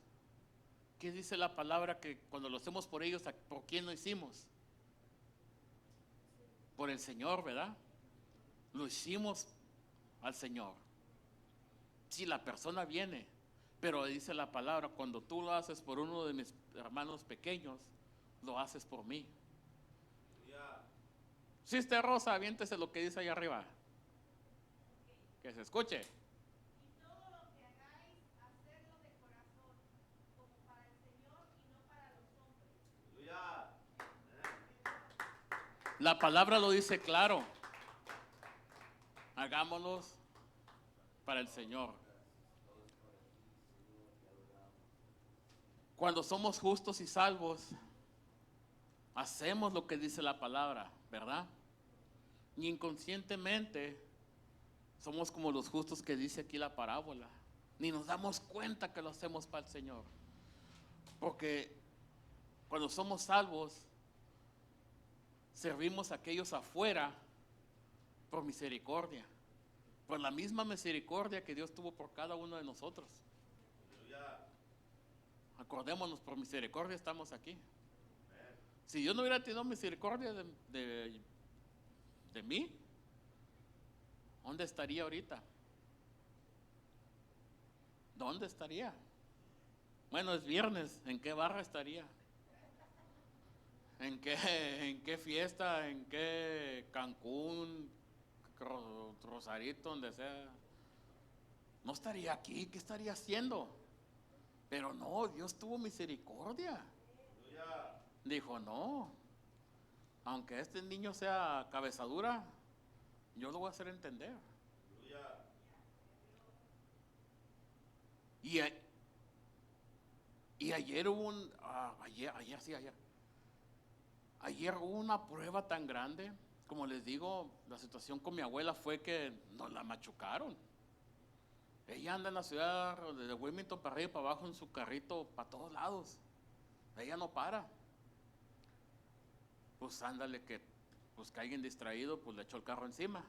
¿qué dice la palabra? Que cuando lo hacemos por ellos, ¿por quién lo hicimos? Por el Señor, ¿verdad? Lo hicimos al Señor. Si la persona viene, pero dice la palabra, cuando tú lo haces por uno de mis hermanos pequeños, lo haces por mí. Sister Rosa, aviéntese lo que dice allá arriba. Que se escuche. Y todo lo que hagáis, hacedlo de corazón, como para el Señor y no para los hombres. La palabra lo dice claro. Hagámoslos para el Señor. Cuando somos justos y salvos, hacemos lo que dice la palabra, ¿verdad? Y inconscientemente somos como los justos que dice aquí la parábola. Ni nos damos cuenta que lo hacemos para el Señor. Porque cuando somos salvos, servimos a aquellos afuera por misericordia. Por la misma misericordia que Dios tuvo por cada uno de nosotros. Acordémonos, por misericordia estamos aquí. Si Dios no hubiera tenido misericordia de mí, ¿dónde estaría ahorita? ¿Dónde estaría? Bueno, es viernes, ¿en qué barra estaría? ¿En qué fiesta? ¿En qué Cancún, Rosarito, donde sea? No estaría aquí, ¿qué estaría haciendo? Pero no, Dios tuvo misericordia. Dijo, no, aunque este niño sea cabezadura, yo lo voy a hacer entender. Y, y ayer hubo ayer hubo una prueba tan grande. Como les digo, la situación con mi abuela fue que nos la machucaron. Ella anda en la ciudad de Wilmington para arriba y para abajo en su carrito para todos lados. Ella no para. Pues ándale que alguien distraído pues le echó el carro encima.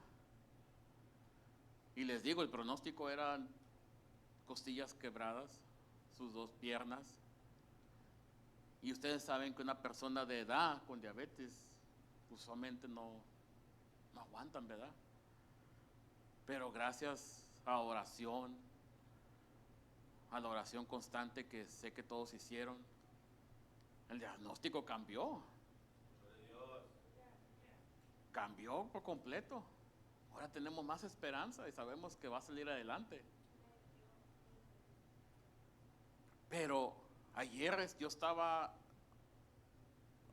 Y les digo, el pronóstico eran costillas quebradas, sus dos piernas. Y ustedes saben que una persona de edad con diabetes usualmente no aguantan, ¿verdad? Pero gracias a oración, a la oración constante que sé que todos hicieron, el diagnóstico cambió. Cambió por completo. Ahora tenemos más esperanza y sabemos que va a salir adelante. Pero ayer yo estaba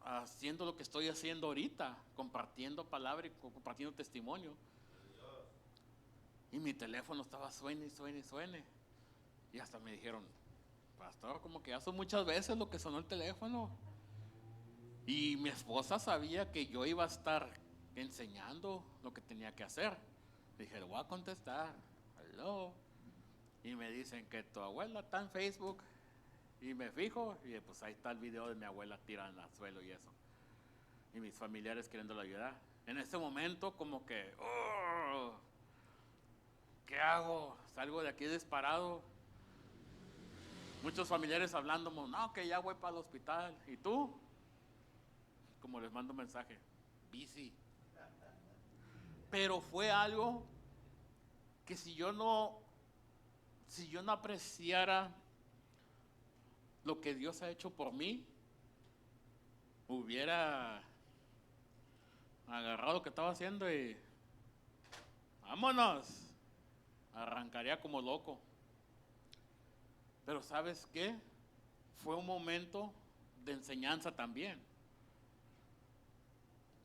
haciendo lo que estoy haciendo ahorita, compartiendo palabra y compartiendo testimonio. Y mi teléfono estaba suene y suene y suene. Y hasta me dijeron, pastor, como que ya son muchas veces lo que sonó el teléfono. Y mi esposa sabía que yo iba a estar enseñando lo que tenía que hacer. Dije, le voy a contestar. Hello. Y me dicen que tu abuela está en Facebook. Y me fijo, y pues ahí está el video de mi abuela tirada al suelo y eso. Y mis familiares queriéndola ayudar. En ese momento como que, oh, ¿qué hago? Salgo de aquí disparado. Muchos familiares hablando, no, que ya voy para el hospital. ¿Y tú? Como les mando un mensaje, busy. Pero fue algo que si yo no apreciara lo que Dios ha hecho por mí, hubiera agarrado lo que estaba haciendo y vámonos, arrancaría como loco. Pero ¿sabes qué? Fue un momento de enseñanza también.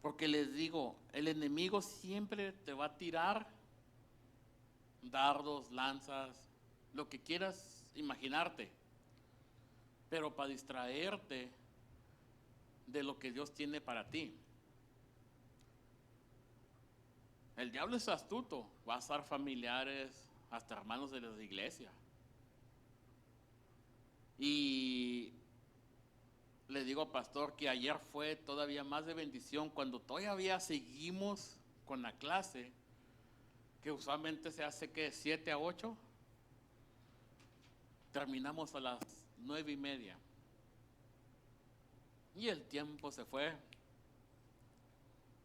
Porque les digo, el enemigo siempre te va a tirar dardos, lanzas, lo que quieras imaginarte, pero para distraerte de lo que Dios tiene para ti. El diablo es astuto, va a estar familiares, hasta hermanos de la iglesia. Y le digo al pastor que ayer fue todavía más de bendición cuando todavía seguimos con la clase, que usualmente se hace que 7 a 8, terminamos a las 9:30. Y el tiempo se fue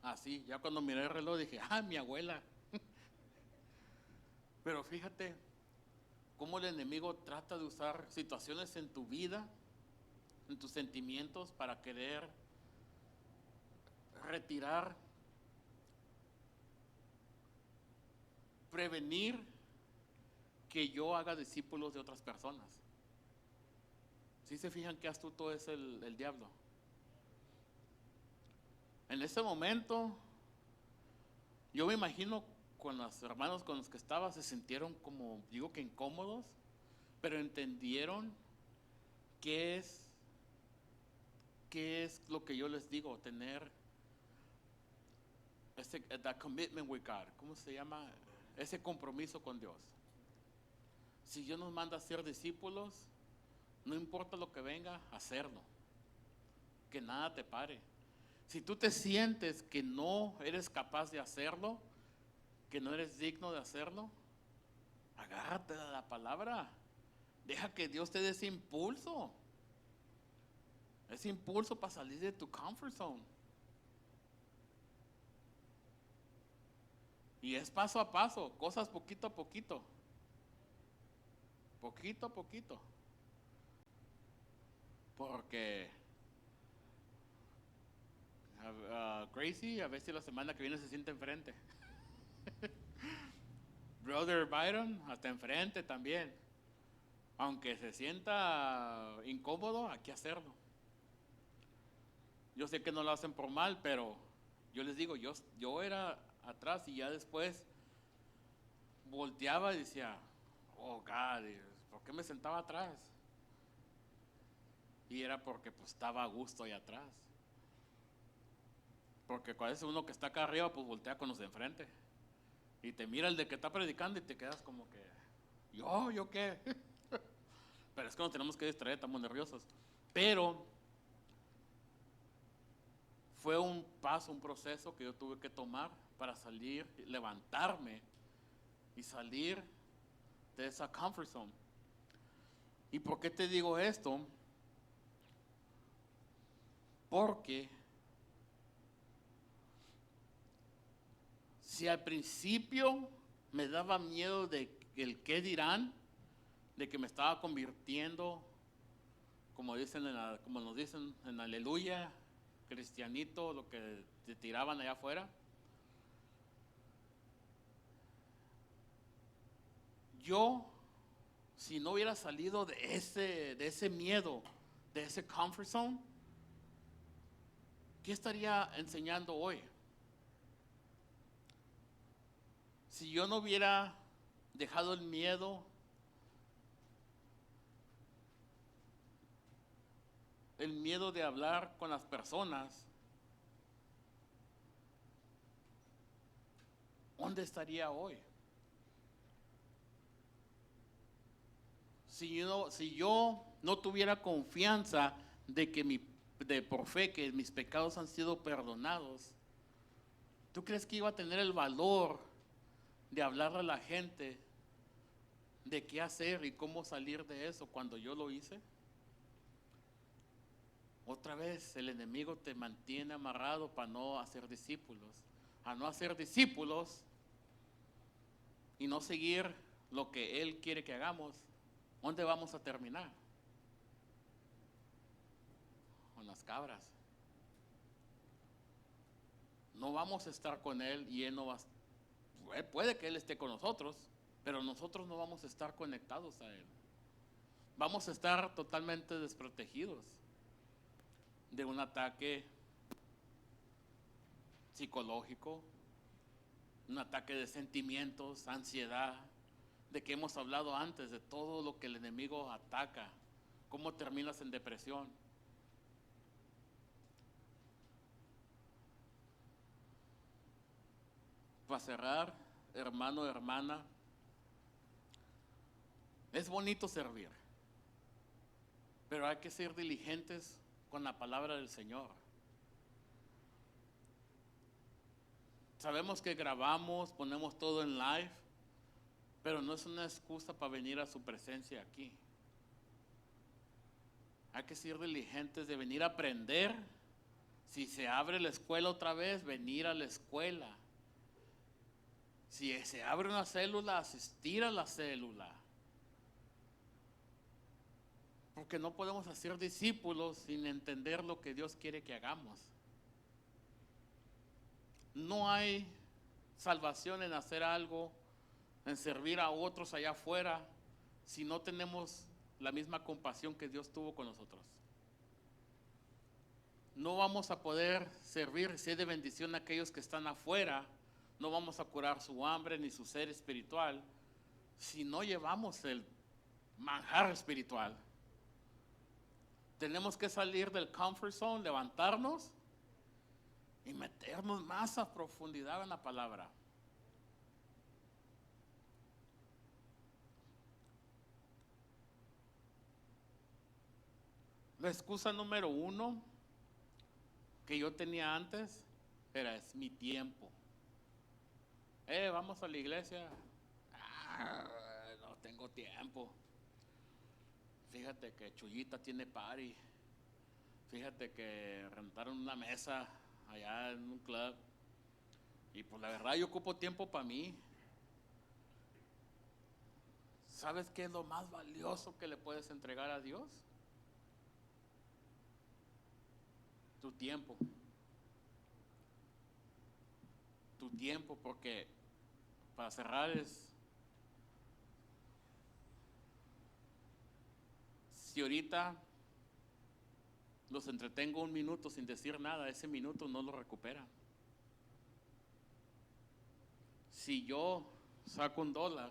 así. Ya cuando miré el reloj dije, mi abuela. Pero fíjate cómo el enemigo trata de usar situaciones en tu vida, en tus sentimientos, para querer retirar, prevenir que yo haga discípulos de otras personas. ¿Sí se fijan qué astuto es el diablo? En ese momento, yo me imagino con los hermanos con los que estaba, se sintieron como, digo que incómodos, pero entendieron qué es lo que yo les digo, tener that commitment with God. ¿Cómo se llama? Ese compromiso con Dios. Si Dios nos manda a ser discípulos, no importa lo que venga, hacerlo. Que nada te pare. Si tú te sientes que no eres capaz de hacerlo, que no eres digno de hacerlo, agárrate a la palabra. Deja que Dios te dé ese impulso. Ese impulso para salir de tu comfort zone. Y es paso a paso, cosas poquito a poquito. Poquito a poquito. Porque Gracie a ver si la semana que viene se siente enfrente. Brother Byron hasta enfrente también. Aunque se sienta incómodo, hay que hacerlo. Yo sé que no lo hacen por mal, pero yo les digo, yo era atrás y ya después volteaba y decía, oh God, ¿por qué me sentaba atrás? Y era porque pues estaba a gusto ahí atrás. Porque cuando es uno que está acá arriba, pues voltea con los de enfrente. Y te mira el de que está predicando y te quedas como que, ¿yo qué? Pero es que nos tenemos que distraer, estamos nerviosos. Pero fue un paso, un proceso que yo tuve que tomar para salir, levantarme y salir de esa comfort zone. ¿Y por qué te digo esto? Porque si al principio me daba miedo de el qué dirán, de que me estaba convirtiendo, como nos dicen en Aleluya, cristianito, lo que te tiraban allá afuera. Yo, si no hubiera salido de ese miedo, de ese comfort zone, ¿qué estaría enseñando hoy? Si yo no hubiera dejado el miedo, de hablar con las personas, ¿dónde estaría hoy? Si yo no tuviera confianza de que por fe que mis pecados han sido perdonados, ¿tú crees que iba a tener el valor de hablarle a la gente de qué hacer y cómo salir de eso cuando yo lo hice? Otra vez el enemigo te mantiene amarrado para no hacer discípulos. A no hacer discípulos y no seguir lo que Él quiere que hagamos, ¿dónde vamos a terminar? Con las cabras. No vamos a estar con Él y Él no va a... Puede que Él esté con nosotros, pero nosotros no vamos a estar conectados a Él. Vamos a estar totalmente desprotegidos. de un ataque psicológico, un ataque de sentimientos, ansiedad, de que hemos hablado antes, de todo lo que el enemigo ataca, cómo terminas en depresión. Para cerrar, hermano, hermana, es bonito servir, pero hay que ser diligentes con la palabra del Señor. Sabemos que grabamos, ponemos todo en live, pero no es una excusa para venir a su presencia aquí. Hay que ser diligentes de venir a aprender. Si se abre la escuela otra vez, venir a la escuela. Si se abre una célula, asistir a la célula. Porque no podemos hacer discípulos sin entender lo que Dios quiere que hagamos. No hay salvación en hacer algo, en servir a otros allá afuera, si no tenemos la misma compasión que Dios tuvo con nosotros. No vamos a poder servir y ser de bendición a aquellos que están afuera. No vamos a curar su hambre ni su ser espiritual si no llevamos el manjar espiritual. Tenemos que salir del comfort zone, levantarnos y meternos más a profundidad en la palabra. La excusa número 1 que yo tenía antes era: es mi tiempo. Vamos a la iglesia. No tengo tiempo. Fíjate que Chuyita tiene party. Fíjate que rentaron una mesa allá en un club. Y pues la verdad yo ocupo tiempo para mí. ¿Sabes qué es lo más valioso que le puedes entregar a Dios? Tu tiempo. Tu tiempo, porque para cerrar es: si ahorita los entretengo un minuto sin decir nada, ese minuto no lo recupera. Si yo saco $1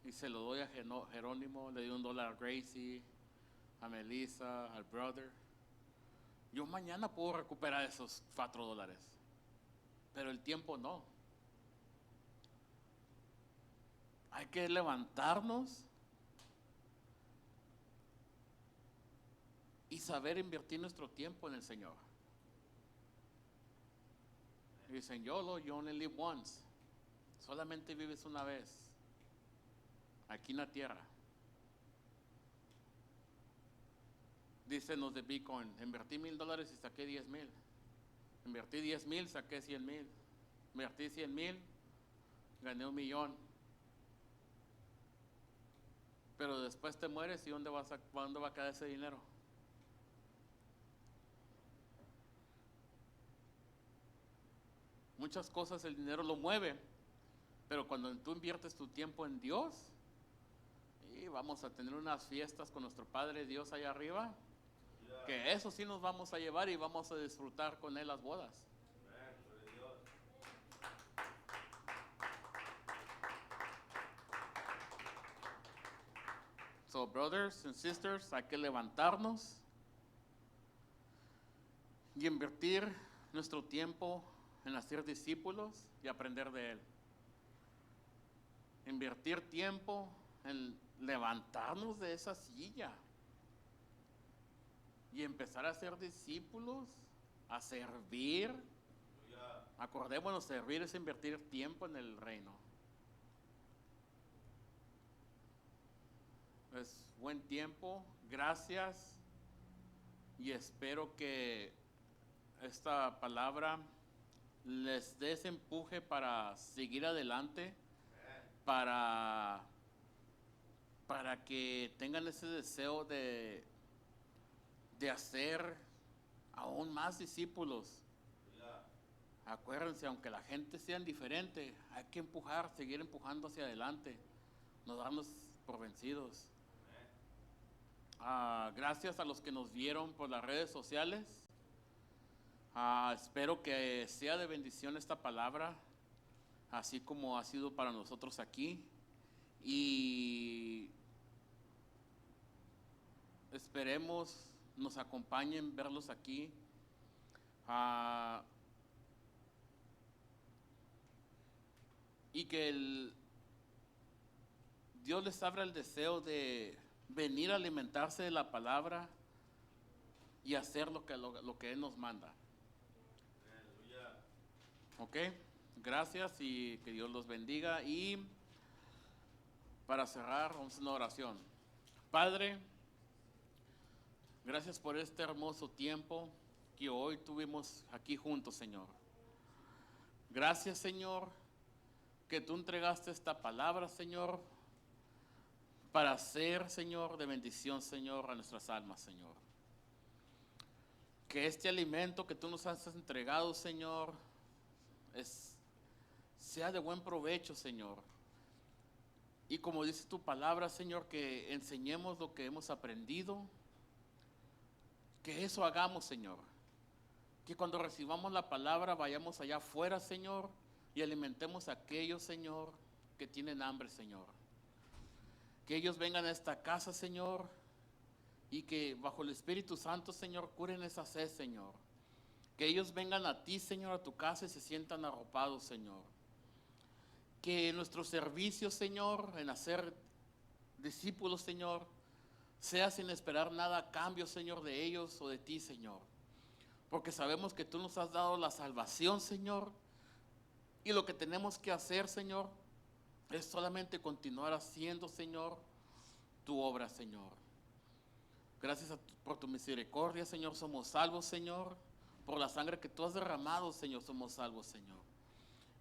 y se lo doy a Jerónimo, le doy $1 a Gracie, a Melissa, al brother, yo mañana puedo recuperar esos $4, pero el tiempo no. Hay que levantarnos y saber invertir nuestro tiempo en el Señor. Dicen: you only live once. Solamente vives una vez aquí en la tierra. Dicen los de Bitcoin: invertí $1,000 y saqué 10,000. Invertí 10,000, saqué 100,000. Invertí 100,000, gané 1,000,000. Pero después te mueres y ¿dónde va a quedar ese dinero? Muchas cosas el dinero lo mueve, pero cuando tú inviertes tu tiempo en Dios, y vamos a tener unas fiestas con nuestro Padre Dios allá arriba, que eso sí nos vamos a llevar y vamos a disfrutar con Él las bodas. So, brothers and sisters, hay que levantarnos y invertir nuestro tiempo en hacer discípulos y aprender de Él. Invertir tiempo en levantarnos de esa silla y empezar a ser discípulos, a servir. Acordémonos, servir es invertir tiempo en el reino. Es buen tiempo, gracias, y espero que esta palabra les dé ese empuje para seguir adelante, para que tengan ese deseo de hacer aún más discípulos. Acuérdense, aunque la gente sea indiferente, hay que empujar, seguir empujando hacia adelante, no darnos por vencidos. Gracias a los que nos vieron por las redes sociales. Espero que sea de bendición esta palabra, así como ha sido para nosotros aquí. Y esperemos nos acompañen verlos aquí. Y que Dios les abra el deseo de venir a alimentarse de la palabra y hacer lo que Él nos manda. Ok, gracias y que Dios los bendiga. Y para cerrar, vamos a hacer una oración. Padre, gracias por este hermoso tiempo que hoy tuvimos aquí juntos, Señor. Gracias, Señor, que tú entregaste esta palabra, Señor, para ser, Señor, de bendición, Señor, a nuestras almas, Señor. Que este alimento que tú nos has entregado, Señor, sea de buen provecho, Señor. Y como dice tu palabra, Señor, que enseñemos lo que hemos aprendido, que eso hagamos, Señor. Que cuando recibamos la palabra vayamos allá afuera, Señor, y alimentemos a aquellos, Señor, que tienen hambre, Señor. Que ellos vengan a esta casa, Señor, y que bajo el Espíritu Santo, Señor, curen esa sed, Señor. Que ellos vengan a ti, Señor, a tu casa y se sientan arropados, Señor. Que nuestro servicio, Señor, en hacer discípulos, Señor, sea sin esperar nada a cambio, Señor, de ellos o de ti, Señor. Porque sabemos que tú nos has dado la salvación, Señor. Y lo que tenemos que hacer, Señor, es solamente continuar haciendo, Señor, tu obra, Señor. Gracias por tu misericordia, Señor, somos salvos, Señor. Por la sangre que tú has derramado, Señor, somos salvos, Señor.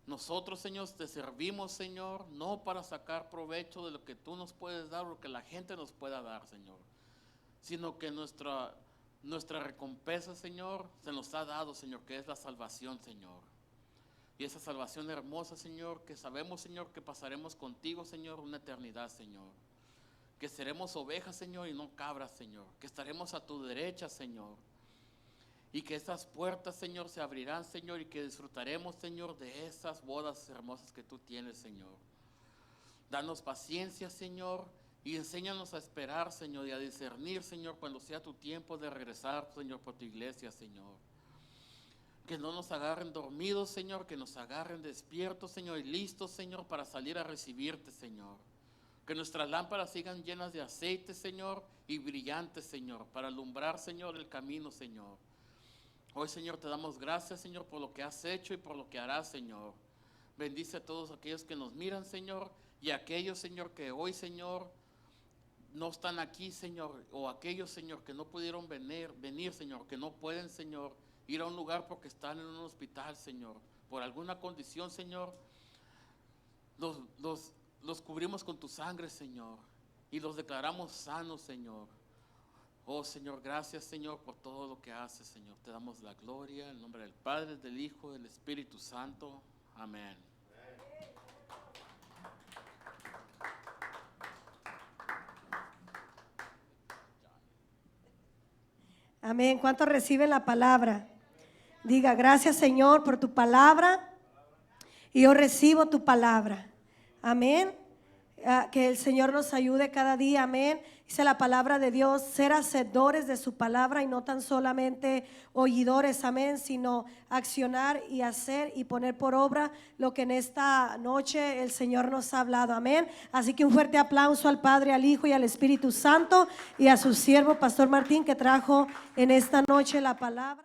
Nosotros, Señor, te servimos, Señor, no para sacar provecho de lo que tú nos puedes dar o lo que la gente nos pueda dar, Señor, sino que nuestra recompensa, Señor, se nos ha dado, Señor, que es la salvación, Señor. Y esa salvación hermosa, Señor, que sabemos, Señor, que pasaremos contigo, Señor, una eternidad, Señor. Que seremos ovejas, Señor, y no cabras, Señor. Que estaremos a tu derecha, Señor. Y que esas puertas, Señor, se abrirán, Señor, y que disfrutaremos, Señor, de esas bodas hermosas que tú tienes, Señor. Danos paciencia, Señor, y enséñanos a esperar, Señor, y a discernir, Señor, cuando sea tu tiempo de regresar, Señor, por tu iglesia, Señor. Que no nos agarren dormidos, Señor, que nos agarren despiertos, Señor, y listos, Señor, para salir a recibirte, Señor. Que nuestras lámparas sigan llenas de aceite, Señor, y brillantes, Señor, para alumbrar, Señor, el camino, Señor. Hoy, Señor, te damos gracias, Señor, por lo que has hecho y por lo que harás, Señor. Bendice a todos aquellos que nos miran, Señor, y a aquellos, Señor, que hoy, Señor, no están aquí, Señor, o aquellos, Señor, que no pudieron venir, Señor, que no pueden, Señor, ir a un lugar porque están en un hospital, Señor, por alguna condición, Señor. Los cubrimos con tu sangre, Señor, y los declaramos sanos, Señor. Oh, Señor, gracias, Señor, por todo lo que haces, Señor. Te damos la gloria en nombre del Padre, del Hijo, del Espíritu Santo. Amén. Amén. ¿Cuántos reciben la palabra? Diga, gracias, Señor, por tu palabra. Y yo recibo tu palabra. Amén. Que el Señor nos ayude cada día, amén. Dice la palabra de Dios, ser hacedores de su palabra y no tan solamente oidores, amén, sino accionar y hacer y poner por obra lo que en esta noche el Señor nos ha hablado, amén. Así que un fuerte aplauso al Padre, al Hijo y al Espíritu Santo y a su siervo Pastor Martín, que trajo en esta noche la palabra.